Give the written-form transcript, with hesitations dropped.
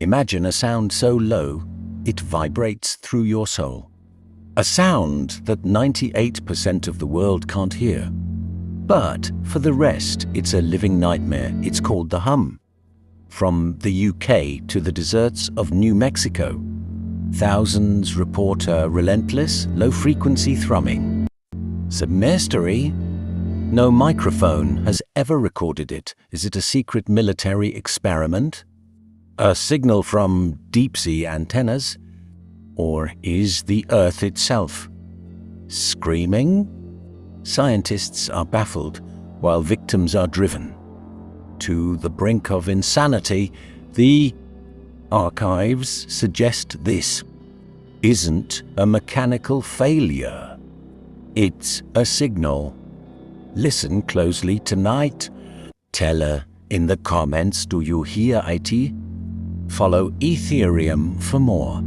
Imagine a sound so low, it vibrates through your soul. A sound that 98% of the world can't hear. But for the rest, it's a living nightmare. It's called the hum. From the UK to the deserts of New Mexico, thousands report a relentless, low-frequency thrumming. Some mystery? No microphone has ever recorded it. Is it a secret military experiment? A signal from deep-sea antennas? Or is the Earth itself screaming? Scientists are baffled, while victims are driven to the brink of insanity. The archives suggest this isn't a mechanical failure. It's a signal. Listen closely tonight. Tell her in the comments, do you hear IT? Follow Aetherium for more.